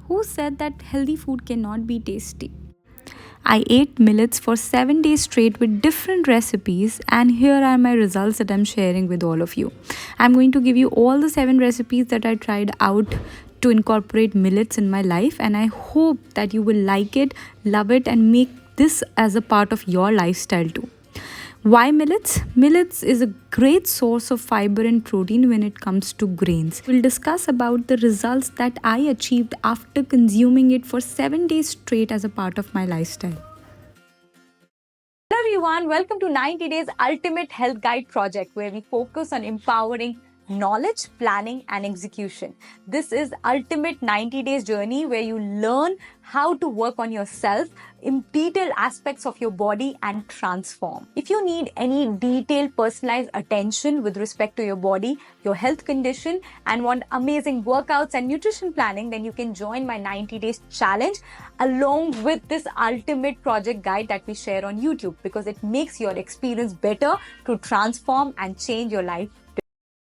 Who said that healthy food cannot be tasty? I ate millets for 7 days straight with different recipes, and here are my results that I'm sharing with all of you. I'm going to give you all the 7 recipes that I tried out to incorporate millets in my life, and I hope that you will like it, love it, and make this as a part of your lifestyle too. Why millets? Millets is a great source of fiber and protein when it comes to grains. We'll discuss about the results that I achieved after consuming it for 7 days straight as a part of my lifestyle. Hello everyone, welcome to 90 Days Ultimate Health Guide Project, where we focus on empowering knowledge, planning and execution. This is ultimate 90 days journey where you learn how to work on yourself in detailed aspects of your body and transform. If you need any detailed personalized attention with respect to your body, your health condition, and want amazing workouts and nutrition planning, then you can join my 90 days challenge along with this ultimate project guide that we share on YouTube, because it makes your experience better to transform and change your life.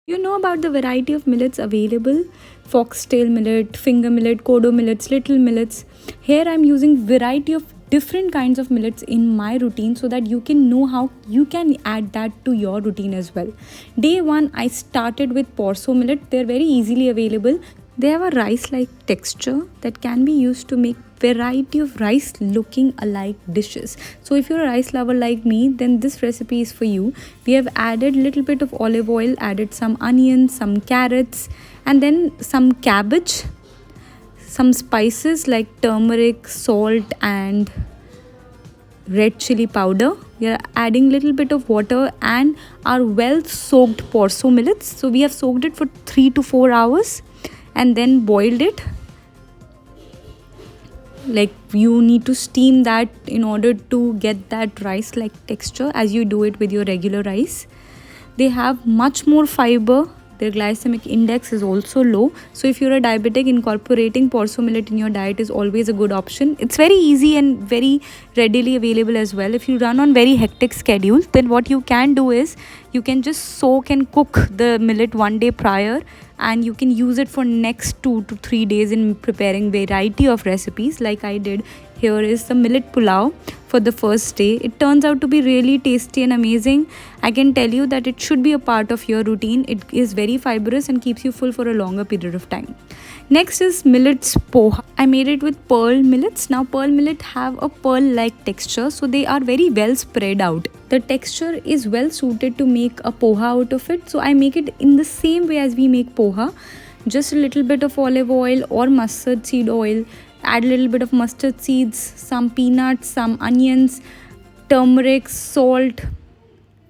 You know about the variety of millets available: foxtail millet, finger millet, kodo millets, little millets. Here I'm using variety of different kinds of millets in my routine so that you can know how you can add that to your routine as well. Day 1 I started with porso millet. They're very easily available. They have a rice-like texture that can be used to make variety of rice looking alike dishes. So if you're a rice lover like me, then this recipe is for you. We have added little bit of olive oil, added some onions, some carrots, and then some cabbage, some spices like turmeric, salt and red chili powder. We are adding little bit of water and our well soaked porso millets. So we have soaked it for 3 to 4 hours and then boiled it. Like, you need to steam that in order to get that rice like texture as you do it with your regular rice. They have much more fiber. Their glycemic index is also low. So if you're a diabetic, incorporating porso millet in your diet is always a good option. It's very easy and very readily available as well. If you run on very hectic schedule, then what you can do is you can just soak and cook the millet one day prior, and you can use it for next 2 to 3 days in preparing variety of recipes like I did. Here is the millet pulao for the first day. It turns out to be really tasty and amazing. I can tell you that it should be a part of your routine. It is very fibrous and keeps you full for a longer period of time. Next is millets poha. I made it with pearl millets. Now pearl millet have a pearl like texture, so they are very well spread out. The texture is well suited to make a poha out of it, so I make it in the same way as we make poha. Just a little bit of olive oil or mustard seed oil, add a little bit of mustard seeds, some peanuts, some onions, turmeric, salt,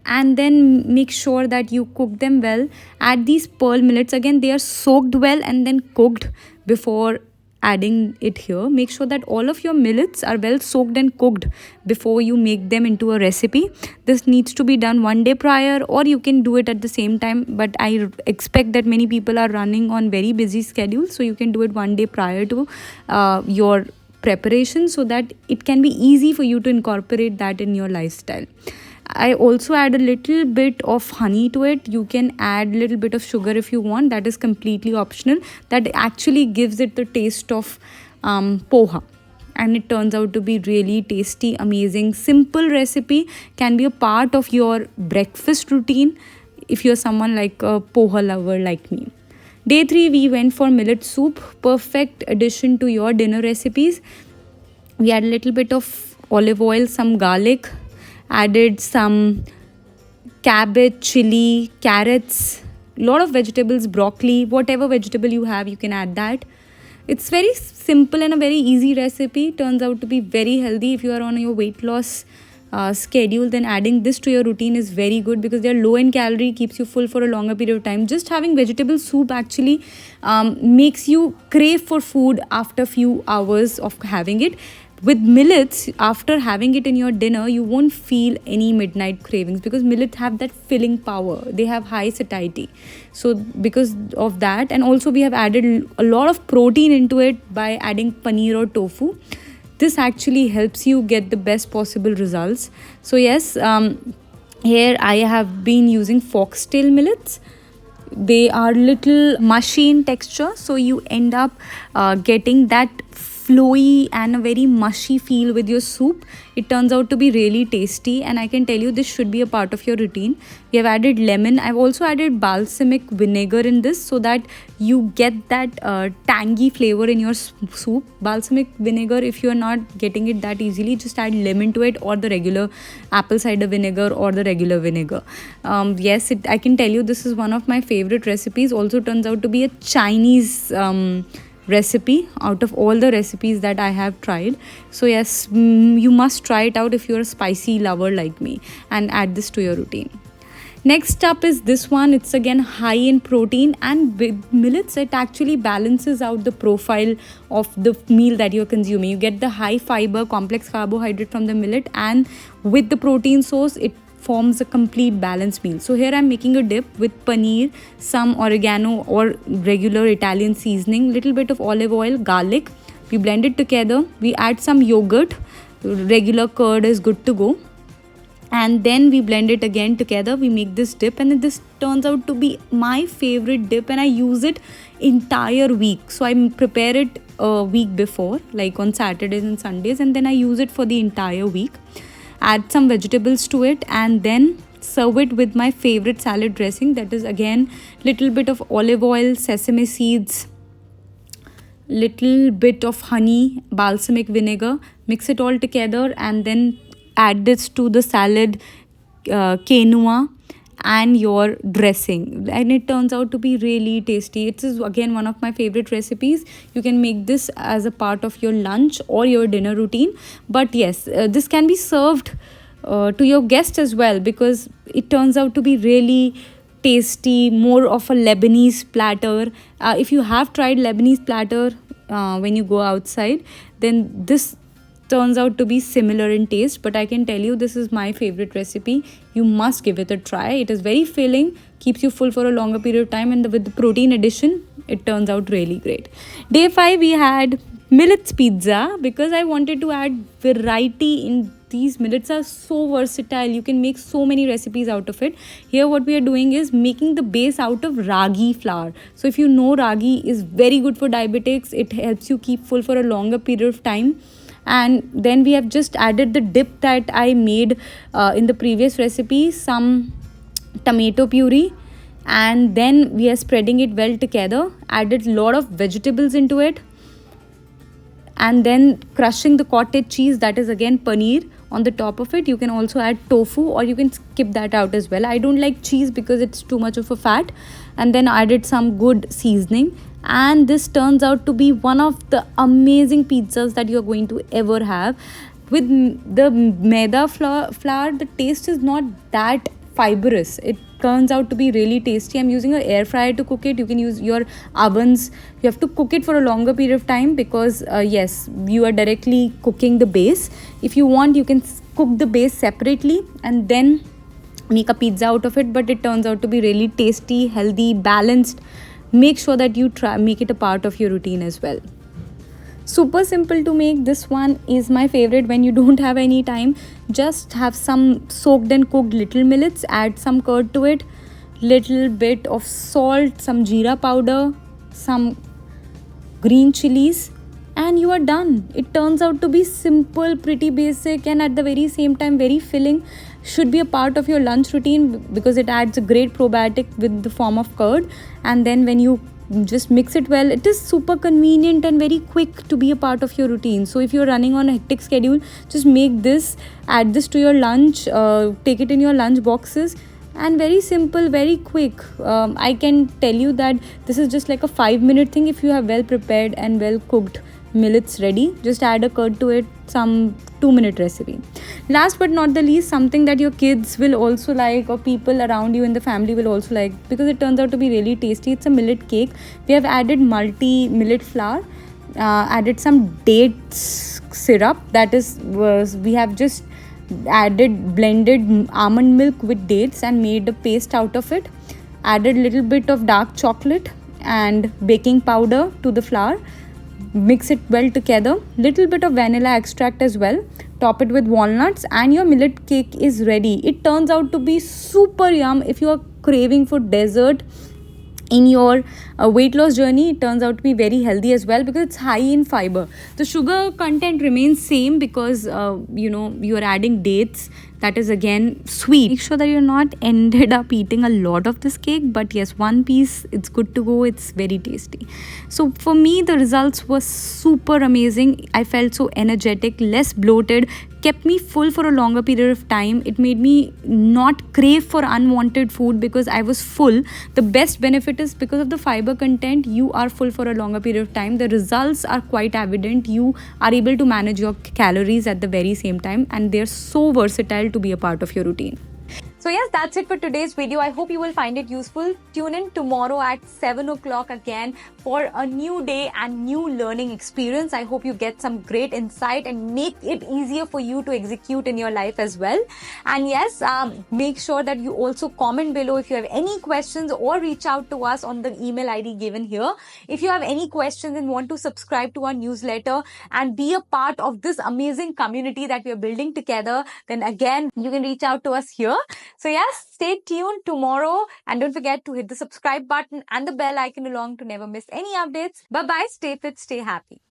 and then make sure that you cook them well. Add these pearl millets. Again, they are soaked well and then cooked before adding it here. Make sure that all of your millets are well soaked and cooked before you make them into a recipe. This needs to be done one day prior, or you can do it at the same time, but I expect that many people are running on very busy schedules, so you can do it one day prior to your preparation so that it can be easy for you to incorporate that in your lifestyle. I also add a little bit of honey to it. You can add a little bit of sugar if you want. That is completely optional. That actually gives it the taste of poha. And it turns out to be really tasty, amazing. Simple recipe, can be a part of your breakfast routine if you're someone like a poha lover like me. Day 3, we went for millet soup. Perfect addition to your dinner recipes. We add a little bit of olive oil, some garlic, added some cabbage, chili, carrots, lot of vegetables, broccoli, whatever vegetable you have, you can add that. It's very simple and a very easy recipe. Turns out to be very healthy. If you are on your weight loss schedule, then adding this to your routine is very good because they're low in calorie, keeps you full for a longer period of time. Just having vegetable soup actually makes you crave for food after few hours of having it. With millets, after having it in your dinner, you won't feel any midnight cravings because millets have that filling power. They have high satiety. So because of that, and also we have added a lot of protein into it by adding paneer or tofu. This actually helps you get the best possible results. So yes, here I have been using foxtail millets. they are little mushy in texture, so you end up getting that flowy and a very mushy feel with your soup. It turns out to be really tasty, and I can tell you this should be a part of your routine. We have added lemon. I've also added balsamic vinegar in this so that you get that tangy flavor in your soup. Balsamic vinegar, if you are not getting it that easily, just add lemon to it, or the regular apple cider vinegar, or the regular vinegar. Yes, I can tell you this is one of my favorite recipes. Also turns out to be a Chinese recipe out of all the recipes that I have tried. So yes, you must try it out if you're a spicy lover like me, and add this to your routine. Next up is this one. It's again high in protein, and with millets it actually balances out the profile of the meal that you're consuming. You get the high fiber complex carbohydrate from the millet, and with the protein source it forms a complete balanced meal. So here I'm making a dip with paneer, some oregano or regular Italian seasoning, little bit of olive oil, garlic. We blend it together. We add some yogurt. Regular curd is good to go. And then we blend it again together. We make this dip, and this turns out to be my favorite dip, and I use it entire week. So I prepare it a week before, like on Saturdays and Sundays, and then I use it for the entire week. Add some vegetables to it, and then serve it with my favorite salad dressing, that is again little bit of olive oil, sesame seeds, little bit of honey, balsamic vinegar. Mix it all together, and then add this to the salad, quinoa, and your dressing, and it turns out to be really tasty. It is again one of my favorite recipes. You can make this as a part of your lunch or your dinner routine, but yes, this can be served to your guests as well, because it turns out to be really tasty, more of a Lebanese platter. If you have tried Lebanese platter when you go outside, then this turns out to be similar in taste, but I can tell you this is my favorite recipe. You must give it a try. It is very filling, keeps you full for a longer period of time, and with the protein addition it turns out really great. Day 5 we had millets pizza, because I wanted to add variety in these. Millets are so versatile, you can make so many recipes out of it. Here what we are doing is making the base out of ragi flour. So if you know, ragi is very good for diabetics. It helps you keep full for a longer period of time. And then we have just added the dip that I made in the previous recipe, some tomato puree, and then we are spreading it well together. Added a lot of vegetables into it, and then crushing the cottage cheese, that is again paneer, on the top of it. You can also add tofu, or you can skip that out as well. I don't like cheese because it's too much of a fat. And then added some good seasoning, and this turns out to be one of the amazing pizzas that you're going to ever have. With the maida flour, the taste is not that fibrous. It turns out to be really tasty. I'm using an air fryer to cook it. You can use your ovens. You have to cook it for a longer period of time, because yes, you are directly cooking the base. If you want, you can cook the base separately and then make a pizza out of it, but it turns out to be really tasty, healthy, balanced. Make sure that you make it a part of your routine as well. Super simple to make. This one is my favorite when you don't have any time. Just have some soaked and cooked little millets, add some curd to it, little bit of salt, some jeera powder, some green chilies, and you are done. It turns out to be simple, pretty basic, and at the very same time very filling. Should be a part of your lunch routine because it adds a great probiotic with the form of curd. And then when you just mix it well, it is super convenient and very quick to be a part of your routine. So if you're running on a hectic schedule, just make this, add this to your lunch, take it in your lunch boxes, and very simple, very quick. I can tell you that this is just like a 5-minute thing if you have well prepared and well cooked millets ready. Just add a curd to it, some 2-minute recipe. Last but not the least, something that your kids will also like, or people around you in the family will also like, because it turns out to be really tasty. It's a millet cake. We have added multi millet flour, added some dates syrup, that is we have just added blended almond milk with dates and made a paste out of it. Added little bit of dark chocolate and baking powder to the flour. Mix it well together, little bit of vanilla extract as well, top it with walnuts, and your millet cake is ready. It turns out to be super yum. If you are craving for dessert, in your weight loss journey, it turns out to be very healthy as well because it's high in fiber. The sugar content remains same because you're adding dates, that is again sweet. Make sure that you're not ended up eating a lot of this cake, but yes, one piece, it's good to go, it's very tasty. So for me, the results were super amazing. I felt so energetic, less bloated, kept me full for a longer period of time. It made me not crave for unwanted food because I was full. The best benefit is because of the fiber content, you are full for a longer period of time. The results are quite evident. You are able to manage your calories at the very same time, and they're so versatile to be a part of your routine. So yes, that's it for today's video. I hope you will find it useful. Tune in tomorrow at 7 o'clock again for a new day and new learning experience. I hope you get some great insight and make it easier for you to execute in your life as well. And yes, make sure that you also comment below if you have any questions or reach out to us on the email ID given here. If you have any questions and want to subscribe to our newsletter and be a part of this amazing community that we are building together, then again, you can reach out to us here. So yes, stay tuned tomorrow and don't forget to hit the subscribe button and the bell icon along to never miss any updates. Bye bye, stay fit, stay happy.